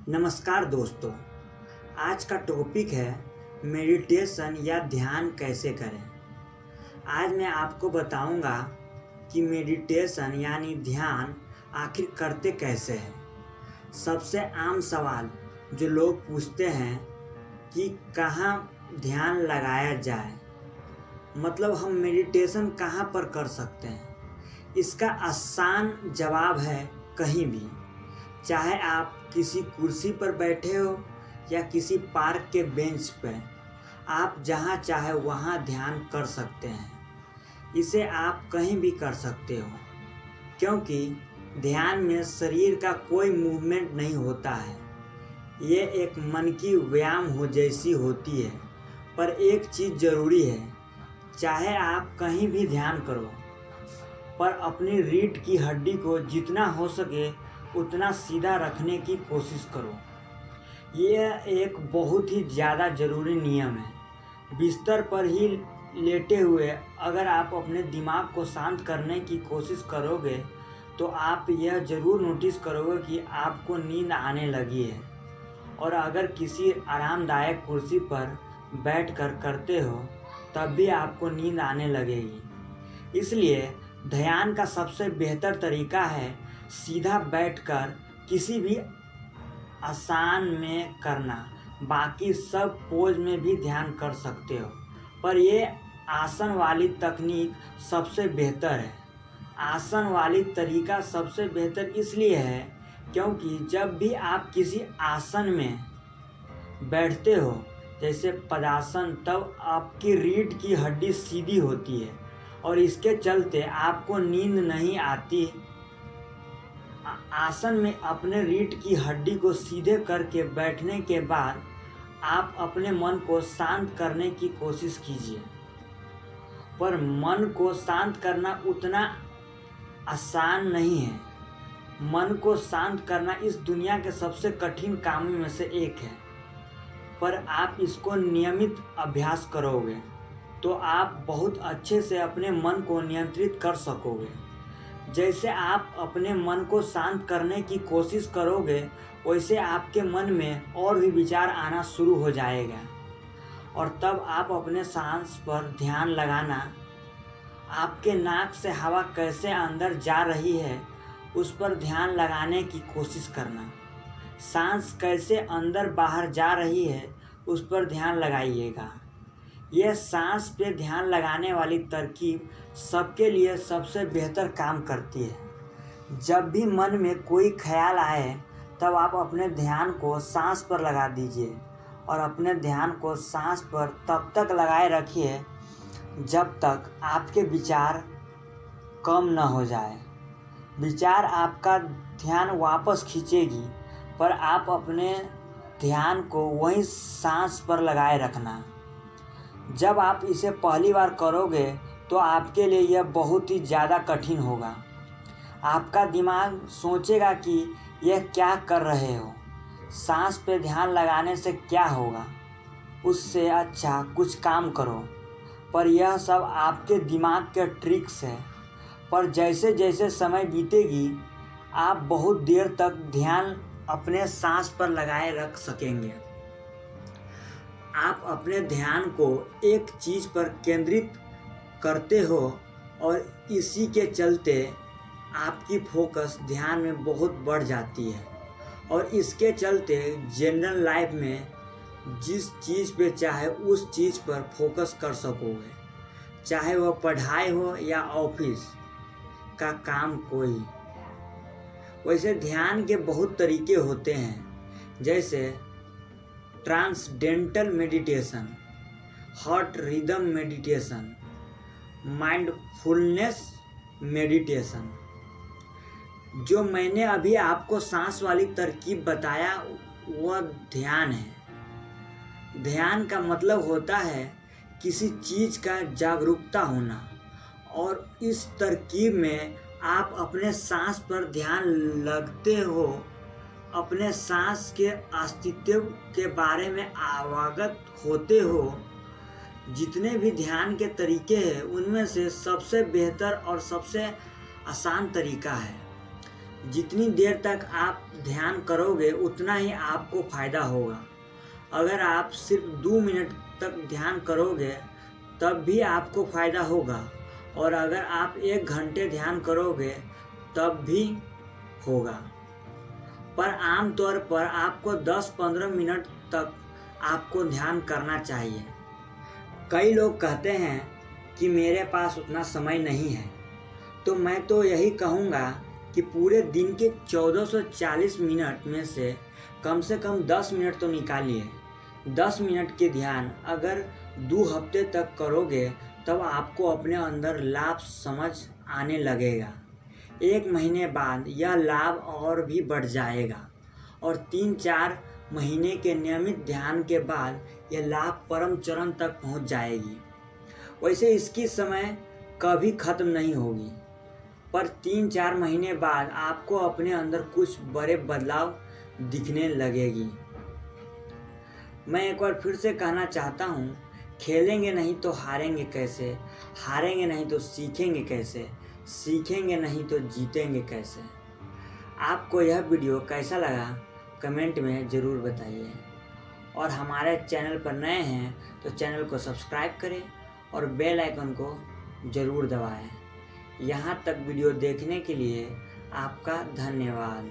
नमस्कार दोस्तों, आज का टॉपिक है मेडिटेशन या ध्यान कैसे करें। आज मैं आपको बताऊंगा कि मेडिटेशन यानी ध्यान आखिर करते कैसे हैं। सबसे आम सवाल जो लोग पूछते हैं कि कहाँ ध्यान लगाया जाए, मतलब हम मेडिटेशन कहाँ पर कर सकते हैं। इसका आसान जवाब है कहीं भी, चाहे आप किसी कुर्सी पर बैठे हो या किसी पार्क के बेंच पर, आप जहाँ चाहे वहाँ ध्यान कर सकते हैं। इसे आप कहीं भी कर सकते हो, क्योंकि ध्यान में शरीर का कोई मूवमेंट नहीं होता है। ये एक मन की व्यायाम हो जैसी होती है। पर एक चीज़ ज़रूरी है, चाहे आप कहीं भी ध्यान करो, पर अपनी रीढ़ की हड्डी को जितना हो सके उतना सीधा रखने की कोशिश करो। यह एक बहुत ही ज़्यादा ज़रूरी नियम है। बिस्तर पर ही लेटे हुए अगर आप अपने दिमाग को शांत करने की कोशिश करोगे तो आप यह ज़रूर नोटिस करोगे कि आपको नींद आने लगी है। और अगर किसी आरामदायक कुर्सी पर बैठकर करते हो तब भी आपको नींद आने लगेगी। इसलिए ध्यान का सबसे बेहतर तरीका है सीधा बैठकर किसी भी आसन में करना। बाकी सब पोज में भी ध्यान कर सकते हो, पर ये आसन वाली तकनीक सबसे बेहतर है। आसन वाली तरीका सबसे बेहतर इसलिए है क्योंकि जब भी आप किसी आसन में बैठते हो, जैसे पद्मासन, तब आपकी रीढ़ की हड्डी सीधी होती है और इसके चलते आपको नींद नहीं आती। आसन में अपने रीढ़ की हड्डी को सीधे करके बैठने के बाद आप अपने मन को शांत करने की कोशिश कीजिए। पर मन को शांत करना उतना आसान नहीं है। मन को शांत करना इस दुनिया के सबसे कठिन कामों में से एक है। पर आप इसको नियमित अभ्यास करोगे तो आप बहुत अच्छे से अपने मन को नियंत्रित कर सकोगे। जैसे आप अपने मन को शांत करने की कोशिश करोगे वैसे आपके मन में और भी विचार आना शुरू हो जाएगा, और तब आप अपने सांस पर ध्यान लगाना। आपके नाक से हवा कैसे अंदर जा रही है उस पर ध्यान लगाने की कोशिश करना। सांस कैसे अंदर बाहर जा रही है उस पर ध्यान लगाइएगा। यह सांस पे ध्यान लगाने वाली तरकीब सबके लिए सबसे बेहतर काम करती है। जब भी मन में कोई ख्याल आए तब आप अपने ध्यान को सांस पर लगा दीजिए और अपने ध्यान को सांस पर तब तक लगाए रखिए जब तक आपके विचार कम न हो जाए। विचार आपका ध्यान वापस खींचेगी, पर आप अपने ध्यान को वहीं सांस पर लगाए रखना। जब आप इसे पहली बार करोगे तो आपके लिए यह बहुत ही ज़्यादा कठिन होगा। आपका दिमाग सोचेगा कि यह क्या कर रहे हो, सांस पे ध्यान लगाने से क्या होगा, उससे अच्छा कुछ काम करो। पर यह सब आपके दिमाग के ट्रिक्स है। पर जैसे जैसे समय बीतेगी आप बहुत देर तक ध्यान अपने सांस पर लगाए रख सकेंगे। आप अपने ध्यान को एक चीज़ पर केंद्रित करते हो और इसी के चलते आपकी फोकस ध्यान में बहुत बढ़ जाती है, और इसके चलते जनरल लाइफ में जिस चीज़ पे चाहे उस चीज़ पर फोकस कर सकोगे, चाहे वह पढ़ाई हो या ऑफिस का काम कोई। वैसे ध्यान के बहुत तरीके होते हैं, जैसे transcendental meditation, heart rhythm meditation, mindfulness meditation. जो मैंने अभी आपको सांस वाली तरकीब बताया वह ध्यान है। ध्यान का मतलब होता है किसी चीज़ का जागरूकता होना, और इस तरकीब में आप अपने सांस पर ध्यान लगते हो, अपने सांस के अस्तित्व के बारे में अवगत होते हो। जितने भी ध्यान के तरीके हैं उनमें से सबसे बेहतर और सबसे आसान तरीका है जितनी देर तक आप ध्यान करोगे उतना ही आपको फ़ायदा होगा। अगर आप सिर्फ 2 मिनट तक ध्यान करोगे तब भी आपको फ़ायदा होगा, और अगर आप 1 घंटे ध्यान करोगे तब भी होगा। पर आमतौर पर आपको 10-15 मिनट तक आपको ध्यान करना चाहिए। कई लोग कहते हैं कि मेरे पास उतना समय नहीं है, तो मैं तो यही कहूँगा कि पूरे दिन के 1440 मिनट में से कम 10 मिनट तो निकालिए। 10 मिनट के ध्यान अगर 2 हफ्ते तक करोगे तब आपको अपने अंदर लाभ समझ आने लगेगा। 1 महीने बाद यह लाभ और भी बढ़ जाएगा, और 3-4 महीने के नियमित ध्यान के बाद यह लाभ परम चरण तक पहुंच जाएगी। वैसे इसकी समय कभी ख़त्म नहीं होगी, पर 3-4 महीने बाद आपको अपने अंदर कुछ बड़े बदलाव दिखने लगेगी। मैं एक बार फिर से कहना चाहता हूँ, खेलेंगे नहीं तो हारेंगे कैसे, हारेंगे नहीं तो सीखेंगे कैसे, सीखेंगे नहीं तो जीतेंगे कैसे। आपको यह वीडियो कैसा लगा कमेंट में ज़रूर बताइए, और हमारे चैनल पर नए हैं तो चैनल को सब्सक्राइब करें और बेल आइकन को ज़रूर दबाएं। यहाँ तक वीडियो देखने के लिए आपका धन्यवाद।